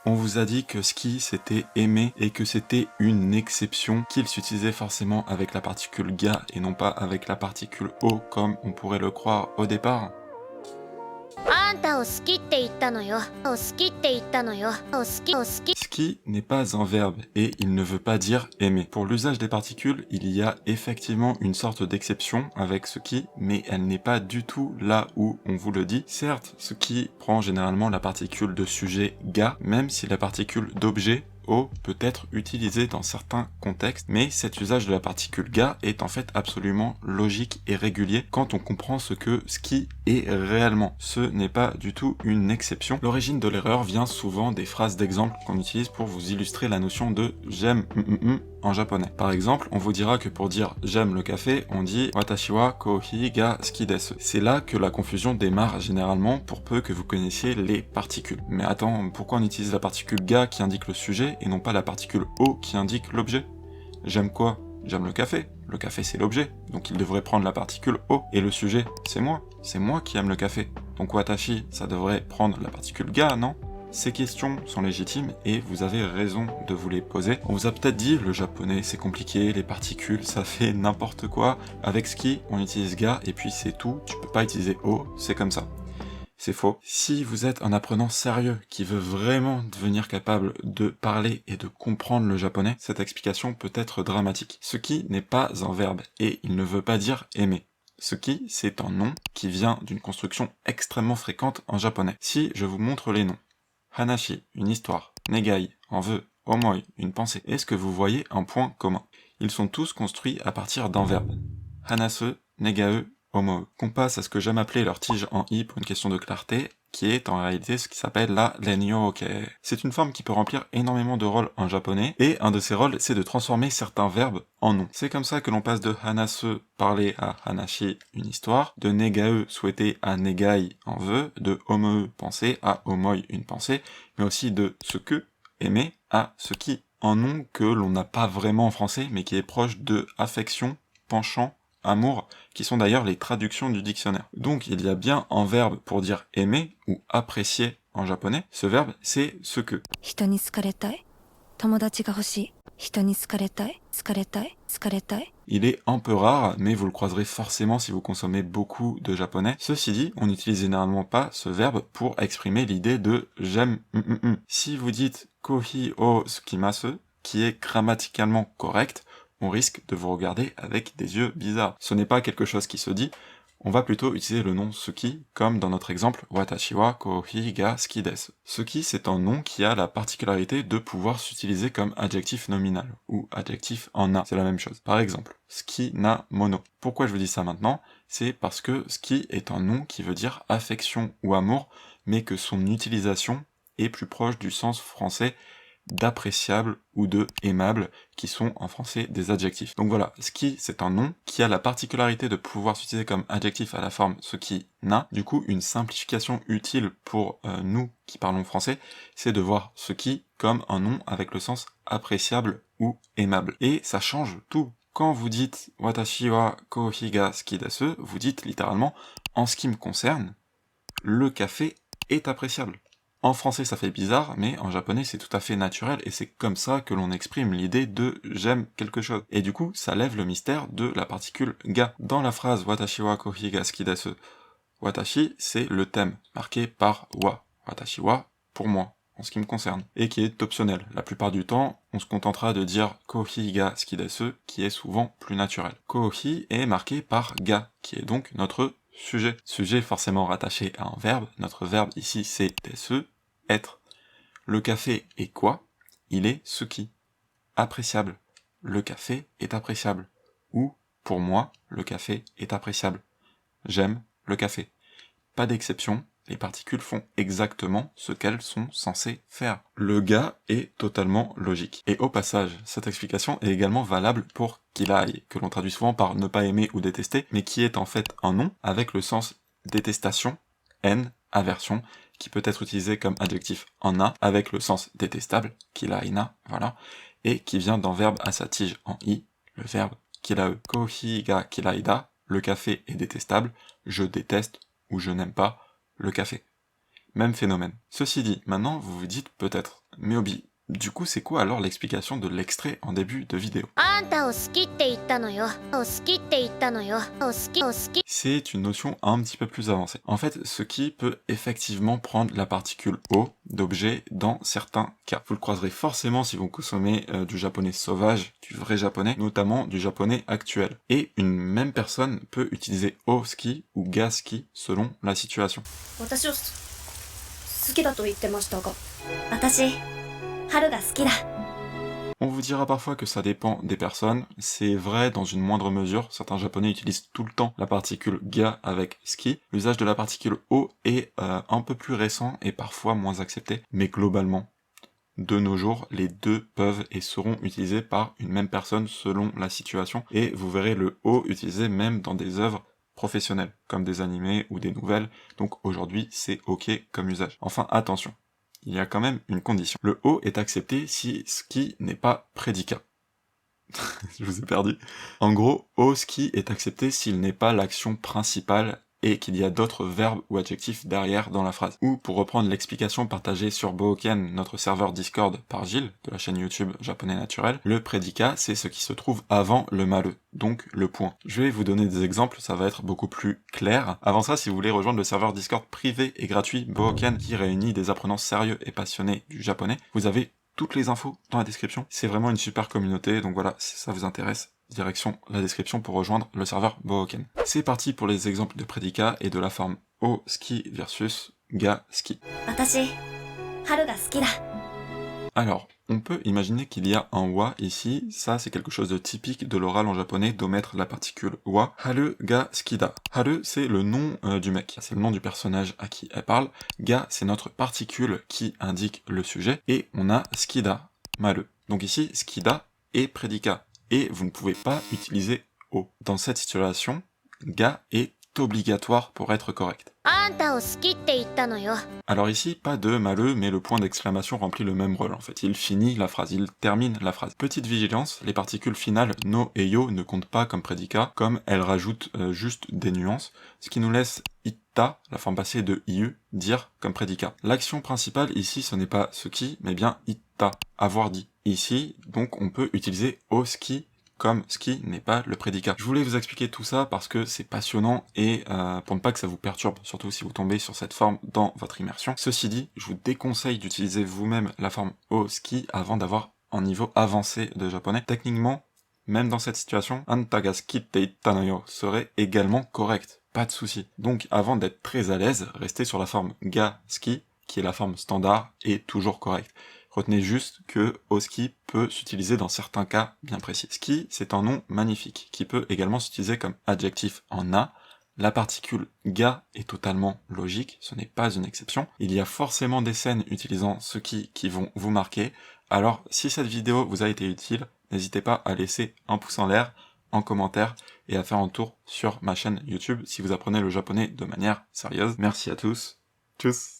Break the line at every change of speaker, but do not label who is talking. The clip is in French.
On vous a dit que ski c'était aimer et que c'était une exception, qu'il s'utilisait forcément avec la particule ga et non pas avec la particule o comme on pourrait le croire au départ.
あんたを好きって言ったのよ。好きって言ったのよ。好き。
Ski n'est pas un verbe et il ne veut pas dire aimer. Pour l'usage des particules, il y a effectivement une sorte d'exception avec ce qui, mais elle n'est pas du tout là où on vous le dit. Certes, ce qui prend généralement la particule de sujet ga, même si la particule d'objet o peut être utilisé dans certains contextes, mais cet usage de la particule ga est en fait absolument logique et régulier quand on comprend ce que ski est réellement. Ce n'est pas du tout une exception. L'origine de l'erreur vient souvent des phrases d'exemple qu'on utilise pour vous illustrer la notion de j'aime en japonais. Par exemple, on vous dira que pour dire j'aime le café, on dit watashi wa kohi ga suki desu. C'est là que la confusion démarre généralement pour peu que vous connaissiez les particules. Mais attends, pourquoi on utilise la particule ga qui indique le sujet et non pas la particule o qui indique l'objet? J'aime quoi? J'aime le café. Le café c'est l'objet, donc il devrait prendre la particule o. Et le sujet, c'est moi. C'est moi qui aime le café. Donc watashi, ça devrait prendre la particule ga, non? Ces questions sont légitimes et vous avez raison de vous les poser. On vous a peut-être dit le japonais c'est compliqué, les particules ça fait n'importe quoi. Avec ski on utilise ga et puis c'est tout, tu peux pas utiliser o, c'est comme ça. C'est faux. Si vous êtes un apprenant sérieux qui veut vraiment devenir capable de parler et de comprendre le japonais, cette explication peut être dramatique. Ce qui n'est pas un verbe et il ne veut pas dire aimer. Ce qui, c'est un nom qui vient d'une construction extrêmement fréquente en japonais. Si je vous montre les noms, hanashi, une histoire, negai, un vœu, omoi, une pensée, est-ce que vous voyez un point commun? Ils sont tous construits à partir d'un verbe. Hanasu, negae, omou. Qu'on passe à ce que j'aime appeler leur tige en i pour une question de clarté, qui est en réalité ce qui s'appelle la renyoke. C'est une forme qui peut remplir énormément de rôles en japonais, et un de ces rôles, c'est de transformer certains verbes en noms. C'est comme ça que l'on passe de hanasu, parler, à hanashi, une histoire, de negae, souhaiter, à negai, un vœu, de omou, penser, à omoi, une pensée, mais aussi de ce que, aimer, à ce qui. Un nom que l'on n'a pas vraiment en français, mais qui est proche de affection, penchant, amour, qui sont d'ailleurs les traductions du dictionnaire. Donc il y a bien un verbe pour dire aimer ou apprécier en japonais. Ce verbe, c'est ce que.
人に好かれたい。友達が欲しい。人に好かれたい。好かれたい。好かれたい。
Il est un peu rare, mais vous le croiserez forcément si vous consommez beaucoup de japonais. Ceci dit, on n'utilise généralement pas ce verbe pour exprimer l'idée de j'aime. Si vous dites kohi o sukimasu, qui est grammaticalement correct, on risque de vous regarder avec des yeux bizarres. Ce n'est pas quelque chose qui se dit, on va plutôt utiliser le nom suki, comme dans notre exemple watashi wa kohi ga suki desu. Suki, c'est un nom qui a la particularité de pouvoir s'utiliser comme adjectif nominal, ou adjectif en na, c'est la même chose. Par exemple, suki na mono. Pourquoi je vous dis ça maintenant? C'est parce que suki est un nom qui veut dire affection ou amour, mais que son utilisation est plus proche du sens français d'appréciable ou de aimable, qui sont en français des adjectifs. Donc voilà, ski c'est un nom qui a la particularité de pouvoir s'utiliser comme adjectif à la forme ce qui n'a. Du coup, une simplification utile pour nous qui parlons français, c'est de voir ce qui comme un nom avec le sens appréciable ou aimable. Et ça change tout. Quand vous dites watashi wa kohi ga suki desu, vous dites littéralement en ce qui me concerne, le café est appréciable. En français ça fait bizarre, mais en japonais c'est tout à fait naturel et c'est comme ça que l'on exprime l'idée de j'aime quelque chose. Et du coup, ça lève le mystère de la particule ga. Dans la phrase watashi wa kohi ga suki desu, watashi c'est le thème, marqué par wa. Watashi wa, pour moi, en ce qui me concerne, et qui est optionnel. La plupart du temps, on se contentera de dire kohi ga suki desu, qui est souvent plus naturel. Kohi est marqué par ga, qui est donc notre sujet. Sujet forcément rattaché à un verbe. Notre verbe ici c'est desu, être. Le café est quoi? Il est ce qui. Appréciable. Le café est appréciable. Ou, pour moi, le café est appréciable. J'aime le café. Pas d'exception, les particules font exactement ce qu'elles sont censées faire. Le ga est totalement logique. Et au passage, cette explication est également valable pour kirai, que l'on traduit souvent par ne pas aimer ou détester, mais qui est en fait un nom avec le sens détestation, haine, aversion, qui peut être utilisé comme adjectif en na, avec le sens détestable, kiraina, voilà, et qui vient d'un verbe à sa tige en i, le verbe kirae. Kohi ga kiraida, le café est détestable, je déteste ou je n'aime pas le café. Même phénomène. Ceci dit, maintenant vous vous dites peut-être, Myobi. Du coup, c'est quoi alors l'explication de l'extrait en début de vidéo?
あんたを好きって言ったのよ。好きって言ったのよ。好き。
C'est une notion un petit peu plus avancée. En fait, ce qui peut effectivement prendre la particule o d'objet dans certains cas. Vous le croiserez forcément si vous consommez du japonais sauvage, du vrai japonais, notamment du japonais actuel. Et une même personne peut utiliser o ski ou ga ski selon la situation.
私を好きだと言ってましたが、私春が好きだ。
On vous dira parfois que ça dépend des personnes, c'est vrai dans une moindre mesure, certains japonais utilisent tout le temps la particule ga avec ski, l'usage de la particule o est un peu plus récent et parfois moins accepté, mais globalement, de nos jours, les deux peuvent et seront utilisés par une même personne selon la situation, et vous verrez le o utilisé même dans des œuvres professionnelles, comme des animés ou des nouvelles, donc aujourd'hui c'est ok comme usage. Enfin attention, il y a quand même une condition. Le o est accepté si ski n'est pas prédicat. Je vous ai perdu. En gros, o ski est accepté s'il n'est pas l'action principale et qu'il y a d'autres verbes ou adjectifs derrière dans la phrase. Ou pour reprendre l'explication partagée sur Bohoken, notre serveur Discord par Gilles, de la chaîne YouTube Japonais Naturel, le prédicat c'est ce qui se trouve avant le maleux, donc le point. Je vais vous donner des exemples, ça va être beaucoup plus clair. Avant ça, si vous voulez rejoindre le serveur Discord privé et gratuit Bohoken qui réunit des apprenants sérieux et passionnés du japonais, vous avez toutes les infos dans la description. C'est vraiment une super communauté, donc voilà, si ça vous intéresse, direction la description pour rejoindre le serveur Bohoken. C'est parti pour les exemples de prédicat et de la forme o ski versus ga ski.
私春が好きだ。
Alors, on peut imaginer qu'il y a un wa ici, ça c'est quelque chose de typique de l'oral en japonais d'omettre la particule wa. Haru ga skida. Haru c'est le nom du mec, c'est le nom du personnage à qui elle parle. Ga c'est notre particule qui indique le sujet, et on a skida, maru. Donc ici, skida est prédicat, et vous ne pouvez pas utiliser o. Dans cette situation, ga est obligatoire pour être correct.
あんたを好きって言ったのよ。
Alors ici, pas de maleux, mais le point d'exclamation remplit le même rôle en fait. Il finit la phrase, il termine la phrase. Petite vigilance, les particules finales no et yo ne comptent pas comme prédicat, comme elles rajoutent juste des nuances, ce qui nous laisse itta, la forme passée de iu, dire comme prédicat. L'action principale ici, ce n'est pas ce qui, mais bien itta, avoir dit. Ici, donc on peut utiliser o ski, comme ski n'est pas le prédicat. Je voulais vous expliquer tout ça parce que c'est passionnant et pour ne pas que ça vous perturbe, surtout si vous tombez sur cette forme dans votre immersion. Ceci dit, je vous déconseille d'utiliser vous-même la forme o ski avant d'avoir un niveau avancé de japonais. Techniquement, même dans cette situation, anta ga suki te itta no yo serait également correct, pas de souci. Donc avant d'être très à l'aise, restez sur la forme ga ski, qui est la forme standard et toujours correcte. Retenez juste que oski peut s'utiliser dans certains cas bien précis. Ski, c'est un nom magnifique, qui peut également s'utiliser comme adjectif en a. La particule ga est totalement logique, ce n'est pas une exception. Il y a forcément des scènes utilisant ce qui vont vous marquer. Alors, si cette vidéo vous a été utile, n'hésitez pas à laisser un pouce en l'air, en commentaire, et à faire un tour sur ma chaîne YouTube si vous apprenez le japonais de manière sérieuse. Merci à tous. Tchuss!